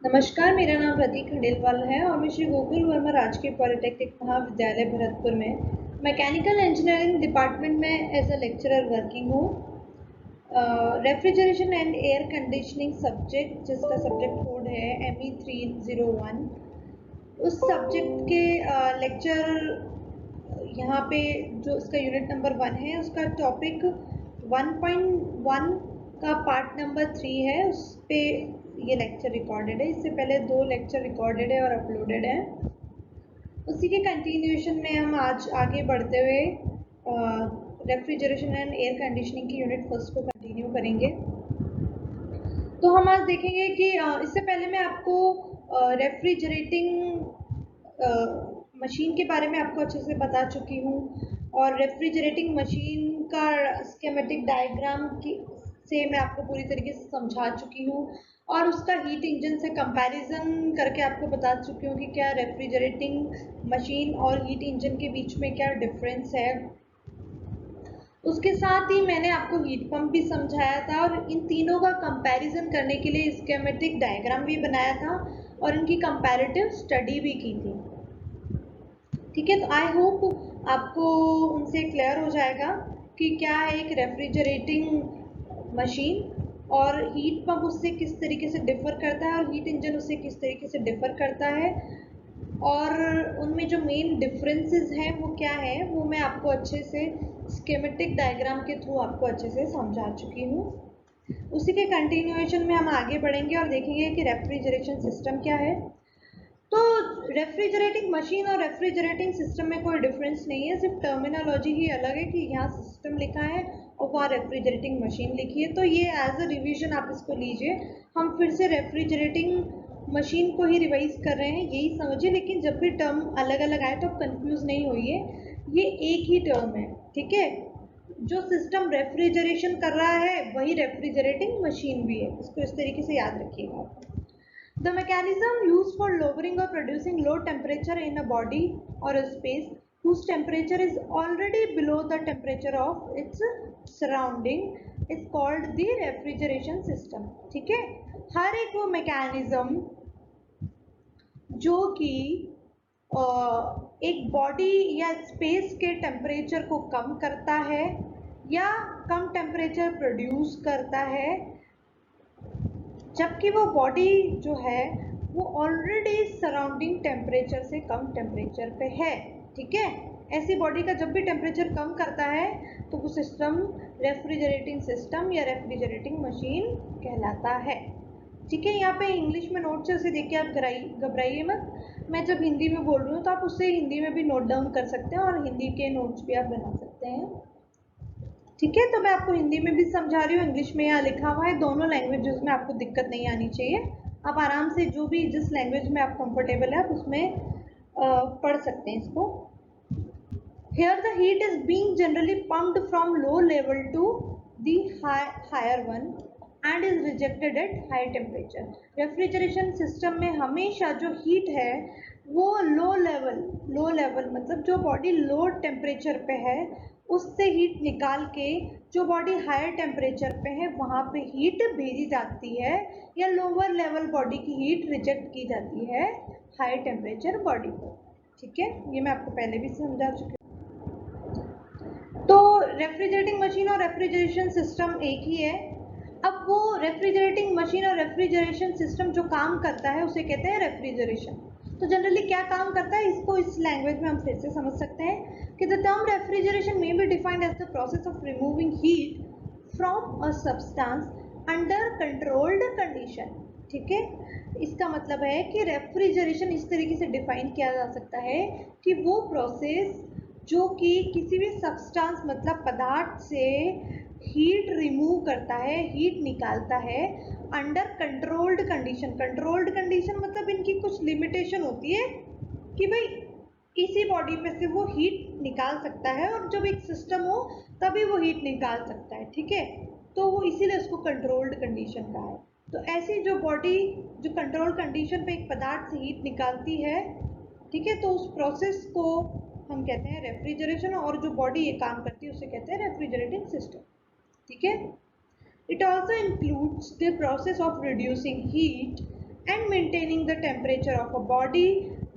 नमस्कार, मेरा नाम प्रतीक खंडेलवाल है और मैं श्री गोकुल वर्मा राजकीय पॉलिटेक्निक महाविद्यालय भरतपुर में मैकेनिकल इंजीनियरिंग डिपार्टमेंट में एज अ लेक्चरर वर्किंग हूँ। Refrigeration and air conditioning subject, जिसका सब्जेक्ट कोड है ME301, उस सब्जेक्ट के लेक्चर यहाँ पे जो इसका यूनिट नंबर 1 है, उसका टॉपिक 1.1 का पार्ट नंबर 3 है। उस पे ये लेक्चर रिकॉर्डेड है। इससे पहले 2 लेक्चर रिकॉर्डेड है और अपलोडेड है। उसी के कंटिन्यूएशन में हम आज आगे बढ़ते हुए रेफ्रिजरेशन एंड एयर कंडीशनिंग की यूनिट फर्स्ट को कंटिन्यू करेंगे। तो हम आज देखेंगे कि इससे पहले मैं आपको रेफ्रिजरेटिंग मशीन के बारे में आपको अच्छे से बता चुकी हूँ और रेफ्रिजरेटिंग मशीन का स्कीमेटिक डायग्राम से मैं आपको पूरी तरीके से समझा चुकी हूँ और उसका हीट इंजन से कंपैरिजन करके आपको बता चुकी हूँ कि क्या रेफ्रिजरेटिंग मशीन और हीट इंजन के बीच में क्या डिफरेंस है। उसके साथ ही मैंने आपको हीट पंप भी समझाया था और इन तीनों का कंपैरिजन करने के लिए स्कीमेटिक डायग्राम भी बनाया था और इनकी कंपैरेटिव स्टडी भी की थी। ठीक है, तो आई होप आपको उनसे क्लियर हो जाएगा कि क्या है एक रेफ्रिजरेटिंग मशीन और हीट पंप उससे किस तरीके से डिफ़र करता है और हीट इंजन उससे किस तरीके से डिफ़र करता है और उनमें जो मेन डिफरेंसेस हैं वो क्या है, वो मैं आपको अच्छे से स्कीमेटिक डायग्राम के थ्रू आपको अच्छे से समझा चुकी हूँ। उसी के कंटिन्यूएशन में हम आगे बढ़ेंगे और देखेंगे कि रेफ्रिजरेशन सिस्टम क्या है। तो रेफ्रिजरेटिंग मशीन और रेफ्रिजरेटिंग सिस्टम में कोई डिफरेंस नहीं है, सिर्फ टर्मिनोलॉजी ही अलग है कि यहाँ सिस्टम लिखा है और वहाँ रेफ्रिजरेटिंग मशीन लिखी है। तो ये एज अ रिवीजन आप इसको लीजिए। हम फिर से रेफ्रिजरेटिंग मशीन को ही रिवाइज कर रहे हैं, यही समझिए, लेकिन जब भी टर्म अलग अलग आए तो आप कंफ्यूज नहीं होइए, ये एक ही टर्म है। ठीक है, जो सिस्टम रेफ्रिजरेशन कर रहा है वही रेफ्रिजरेटिंग मशीन भी है, इसको इस तरीके से याद रखिएगा। The mechanism used for lowering or producing low temperature in a body or a space whose temperature is already below the temperature of its surrounding is called the refrigeration system. ठीक है, हर एक वो मैकेनिज्म जो कि एक body या space के temperature को कम करता है या कम टेम्परेचर प्रोड्यूस करता है, जबकि वो बॉडी जो है वो ऑलरेडी सराउंडिंग टेम्परेचर से कम टेम्परेचर पे है। ठीक है, ऐसी बॉडी का जब भी टेम्परेचर कम करता है तो वो सिस्टम रेफ्रिजरेटिंग सिस्टम या रेफ्रिजरेटिंग मशीन कहलाता है। ठीक है, यहाँ पे इंग्लिश में नोट से देख के आप घबराइए मत। मैं जब हिंदी में बोल रही हूँ तो आप उससे हिंदी में भी नोट डाउन कर सकते हैं और हिंदी के नोट्स भी आप बना सकते हैं। ठीक है, तो मैं आपको हिंदी में भी समझा रही हूँ, इंग्लिश में यहाँ लिखा हुआ है, दोनों लैंग्वेजेस में आपको दिक्कत नहीं आनी चाहिए। आप आराम से जो भी जिस लैंग्वेज में आप कंफर्टेबल है आप उसमें पढ़ सकते हैं इसको। Here the heat is being generally pumped from low level to the higher one and is rejected at high temperature. Refrigeration system में हमेशा जो हीट है वो लो लेवल मतलब जो बॉडी लो टेम्परेचर पे है उससे हीट निकाल के जो बॉडी हायर टेम्परेचर पे है वहाँ पे हीट भेजी जाती है या लोअर लेवल बॉडी की हीट रिजेक्ट की जाती है हायर टेम्परेचर बॉडी पर। ठीक है, ये मैं आपको पहले भी समझा चुकी हूँ। तो रेफ्रिजरेटिंग मशीन और रेफ्रिजरेशन सिस्टम एक ही है। अब वो रेफ्रिजरेटिंग मशीन और रेफ्रिजरेशन सिस्टम जो काम करता है उसे कहते हैं रेफ्रिजरेशन। तो जनरली क्या काम करता है इसको इस लैंग्वेज में हम फिर से समझ सकते हैं कि the term refrigeration may be defined as the process of removing heat from a substance under controlled condition. ठीक है, इसका मतलब है कि रेफ्रिजरेशन इस तरीके से डिफाइन किया जा सकता है कि वो प्रोसेस जो कि किसी भी सब्सटेंस मतलब पदार्थ से हीट रिमूव करता है, हीट निकालता है under controlled condition. Controlled condition मतलब इनकी कुछ लिमिटेशन होती है कि भाई इसी बॉडी पे से वो हीट निकाल सकता है और जब एक सिस्टम हो तभी वो हीट निकाल सकता है। ठीक है, तो वो इसीलिए उसको कंट्रोल्ड कंडीशन कहा है। तो ऐसी जो बॉडी जो कंट्रोल कंडीशन पे एक पदार्थ से हीट निकालती है, ठीक है, तो उस प्रोसेस को हम कहते हैं रेफ्रिजरेशन और जो बॉडी ये काम करती है उसे कहते हैं रेफ्रिजरेटिंग सिस्टम। ठीक है, it also includes the process of reducing heat and maintaining the temperature of a body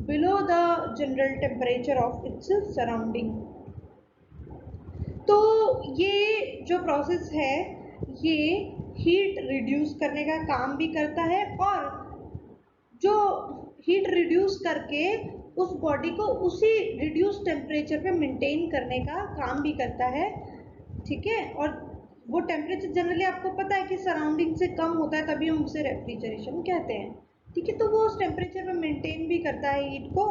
below the general temperature of its surrounding. तो ये जो प्रोसेस है ये हीट रिड्यूस करने का काम भी करता है और जो हीट रिड्यूस करके उस बॉडी को उसी रिड्यूस टेम्परेचर पे मेंटेन करने का काम भी करता है, ठीक है। और वो टेम्परेचर जनरली आपको पता है कि सराउंडिंग से कम होता है, तभी हम उसे रेफ्रिजरेशन कहते हैं, ठीक है। तो वो उस टेम्परेचर पे मेंटेन भी करता है हीट को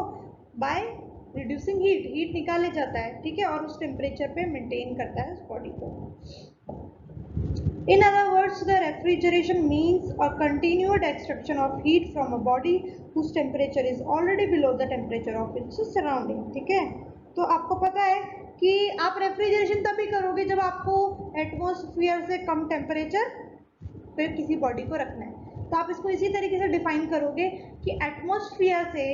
बाय रिड्यूसिंग हीट निकाले जाता है, ठीक है, और उस टेम्परेचर पे मेंटेन करता है उस बॉडी को। In other words, the refrigeration means a continued extraction of heat from a body whose temperature is already below the temperature of its surrounding, ठीक है। तो आपको पता है कि आप रेफ्रिजरेशन तभी करोगे जब आपको एटमॉस्फेयर से कम टेम्परेचर पे किसी बॉडी को रखना है। तो आप इसको इसी तरीके से डिफाइन करोगे कि एटमॉस्फेयर से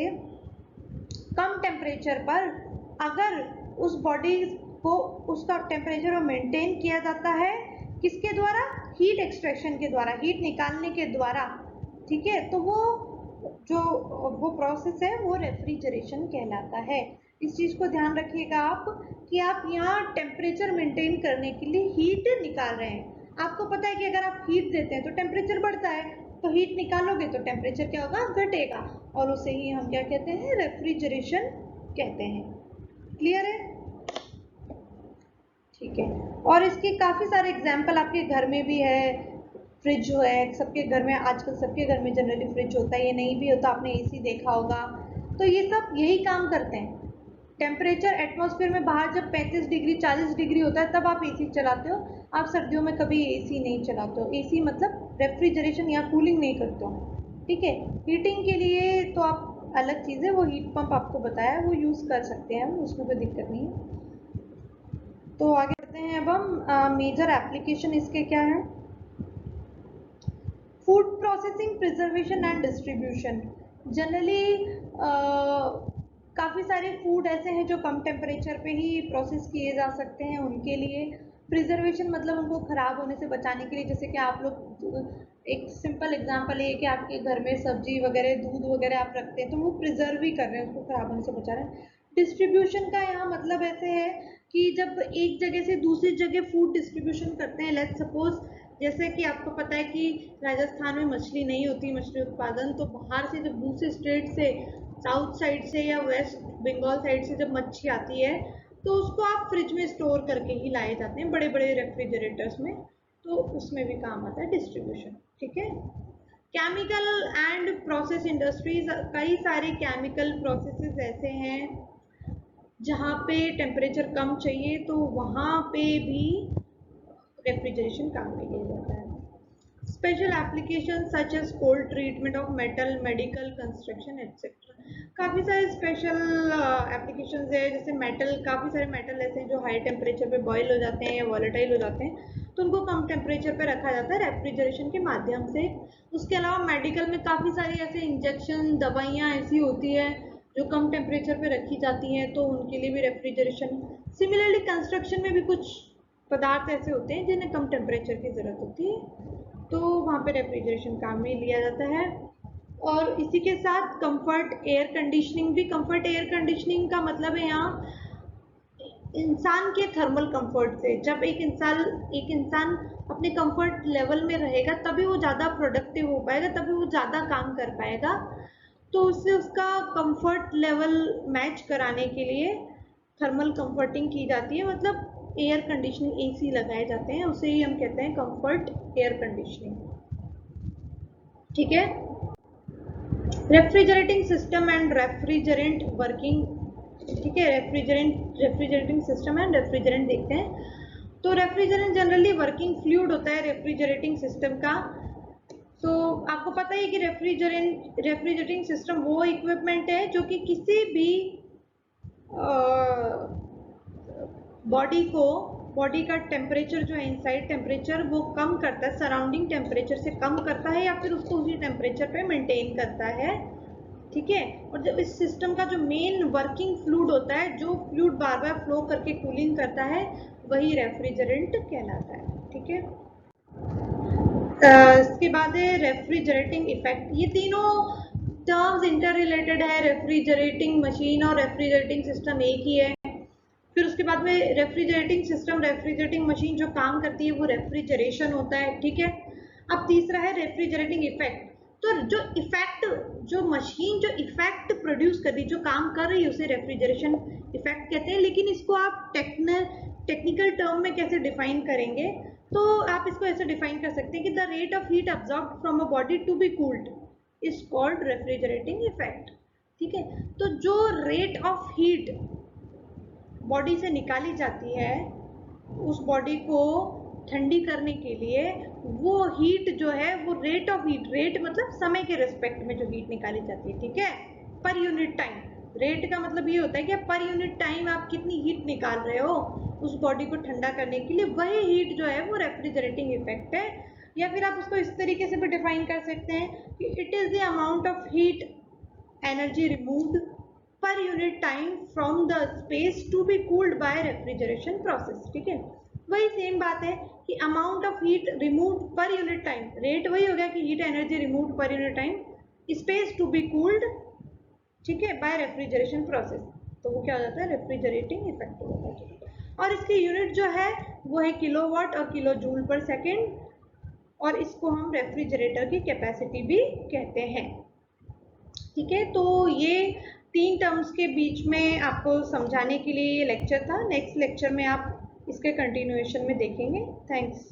कम टेम्परेचर पर अगर उस बॉडी को उसका टेम्परेचर मेंटेन किया जाता है किसके द्वारा, हीट एक्सट्रैक्शन के द्वारा, हीट निकालने के द्वारा, ठीक है। तो वो प्रोसेस है वो रेफ्रिजरेशन कहलाता है। इस चीज़ को ध्यान रखिएगा आप कि आप यहाँ टेम्परेचर मेंटेन करने के लिए हीट निकाल रहे हैं। आपको पता है कि अगर आप हीट देते हैं तो टेम्परेचर बढ़ता है, तो हीट निकालोगे तो टेम्परेचर क्या होगा, घटेगा, और उसे ही हम क्या कहते हैं, रेफ्रिजरेशन कहते हैं। क्लियर है, ठीक है। और इसके काफ़ी सारे एग्जाम्पल आपके घर में भी है। फ्रिज जो है सबके घर में, आजकल सबके घर में जनरली फ्रिज होता है, ये नहीं भी होता, आपने एसी देखा होगा। तो ये सब यही काम करते हैं। टेम्परेचर एटमॉस्फेयर में बाहर जब 35 डिग्री 40 डिग्री होता है तब आप एसी चलाते हो, आप सर्दियों में कभी एसी नहीं चलाते हो। एसी मतलब रेफ्रिजरेशन या कूलिंग नहीं करते हो, ठीक है। हीटिंग के लिए तो आप अलग चीज़ है, वो हीट पंप आपको बताया वो यूज़ कर सकते हैं, उसमें कोई दिक्कत नहीं है। तो आगे बढ़ते हैं अब हम, मेजर एप्लीकेशन इसके क्या है। Food processing, preservation and distribution. Generally काफ़ी सारे फूड ऐसे हैं जो कम टेम्परेचर पे ही प्रोसेस किए जा सकते हैं, उनके लिए प्रिजर्वेशन मतलब उनको ख़राब होने से बचाने के लिए, जैसे कि आप लोग, एक सिंपल एग्जांपल है कि आपके घर में सब्जी वगैरह दूध वगैरह आप रखते हैं तो वो प्रिजर्व ही कर रहे हैं, उसको ख़राब होने से बचा रहे हैं। डिस्ट्रीब्यूशन का यहाँ मतलब ऐसे है कि जब एक जगह से दूसरी जगह फूड डिस्ट्रीब्यूशन करते हैं, लेट्स सपोज जैसे कि आपको पता है कि राजस्थान में मछली नहीं होती, मछली उत्पादन, तो बाहर से जब दूसरे स्टेट से, साउथ साइड से या वेस्ट बंगाल साइड से जब मच्छी आती है तो उसको आप फ्रिज में स्टोर करके ही लाए जाते हैं बड़े बड़े रेफ्रिजरेटर्स में, तो उसमें भी काम आता है डिस्ट्रीब्यूशन, ठीक है। केमिकल एंड प्रोसेस इंडस्ट्रीज, कई सारे केमिकल प्रोसेसेस ऐसे हैं जहाँ पे टेम्परेचर कम चाहिए तो वहाँ पे भी रेफ्रिजरेशन काम में लिया जाता है। Special application such as cold treatment of metal, medical, construction etcetera. काफ़ी सारे स्पेशल एप्लीकेशंस है, जैसे मेटल, काफ़ी सारे मेटल ऐसे हैं जो हाई टेम्परेचर पे बॉयल हो जाते हैं या वॉलेटाइल हो जाते हैं, तो उनको कम टेम्परेचर पे रखा जाता है रेफ्रिजरेशन के माध्यम से। उसके अलावा मेडिकल में काफ़ी सारी ऐसे इंजेक्शन, दवाइयाँ ऐसी होती है जो कम टेम्परेचर पे रखी जाती हैं, तो उनके लिए भी रेफ्रिजरेशन। सिमिलरली कंस्ट्रक्शन में भी कुछ पदार्थ ऐसे होते हैं जिन्हें कम टेम्परेचर की ज़रूरत होती है, तो वहाँ पे रेफ्रिजरेशन काम में लिया जाता है। और इसी के साथ कंफर्ट एयर कंडीशनिंग भी। कंफर्ट एयर कंडीशनिंग का मतलब है यहाँ इंसान के थर्मल कंफर्ट से, जब एक इंसान अपने कंफर्ट लेवल में रहेगा तभी वो ज़्यादा प्रोडक्टिव हो पाएगा, तभी वो ज़्यादा काम कर पाएगा, तो उससे उसका कंफर्ट लेवल मैच कराने के लिए थर्मल कंफर्टिंग की जाती है, मतलब एयर कंडीशनिंग, एसी लगाए जाते हैं, उसे ही हम कहते हैं कंफर्ट एयर कंडीशनिंग, ठीक है। Refrigerating system and refrigerant working, ठीक है। रेफ्रिजरेटिंग सिस्टम एंड रेफ्रिजरेंट देखते हैं। तो रेफ्रिजरेंट जनरली वर्किंग फ्लूइड होता है रेफ्रिजरेटिंग सिस्टम का। तो आपको पता है कि रेफ्रिजरेटिंग सिस्टम वो इक्विपमेंट है जो कि किसी भी बॉडी का टेम्परेचर जो है, इनसाइड टेम्परेचर वो कम करता है, सराउंडिंग टेम्परेचर से कम करता है या फिर उसको उसी टेम्परेचर पे मेंटेन करता है, ठीक है। और जब इस सिस्टम का जो मेन वर्किंग फ्लूइड होता है, जो फ्लूइड बार बार फ्लो करके कूलिंग करता है, वही रेफ्रिजरेंट कहलाता है, ठीक है। इसके बाद है रेफ्रिजरेटिंग इफेक्ट। ये तीनों टर्म्स इंटर रिलेटेड है, रेफ्रिजरेटिंग मशीन और रेफ्रिजरेटिंग सिस्टम एक ही है। फिर उसके बाद में रेफ्रिजरेटिंग सिस्टम, रेफ्रिजरेटिंग मशीन जो काम करती है वो रेफ्रिजरेशन होता है, ठीक है। अब तीसरा है रेफ्रिजरेटिंग इफेक्ट। तो जो इफेक्ट, जो मशीन जो इफेक्ट प्रोड्यूस कर रही, जो काम कर रही है, उसे रेफ्रिजरेशन इफेक्ट कहते हैं। लेकिन इसको आप टेक्निकल टर्म में कैसे डिफाइन करेंगे, तो आप इसको ऐसे डिफाइन कर सकते हैं कि the rate of heat absorbed from a body to be cooled is called refrigerating effect, ठीक है। तो जो रेट ऑफ हीट बॉडी से निकाली जाती है उस बॉडी को ठंडी करने के लिए, वो हीट जो है वो रेट ऑफ हीट, रेट मतलब समय के रिस्पेक्ट में जो हीट निकाली जाती है, ठीक है, पर यूनिट टाइम। रेट का मतलब ये होता है कि पर यूनिट टाइम आप कितनी हीट निकाल रहे हो उस बॉडी को ठंडा करने के लिए, वही हीट जो है वो रेफ्रिजरेटिंग इफेक्ट है। या फिर आप उसको इस तरीके से भी डिफाइन कर सकते हैं कि it is the amount of heat energy removed per unit time from the space to be cooled by refrigeration process, ठीक है। वही सेम बात है कि amount of heat removed per unit time, rate वही हो गया कि heat energy removed per unit time, space to be cooled, ठीक है, बाय रेफ्रिजरेशन प्रोसेस। तो वो क्या हो जाता है, रेफ्रिजरेटिंग इफेक्ट हो जाता है। और इसकी यूनिट जो है वो है किलोवाट और किलो जूल पर सेकेंड, और इसको हम रेफ्रिजरेटर की कैपेसिटी भी कहते हैं, ठीक है। तो ये 3 टर्म्स के बीच में आपको समझाने के लिए ये लेक्चर था। नेक्स्ट लेक्चर में आप इसके कंटिन्यूएशन में देखेंगे। थैंक्स।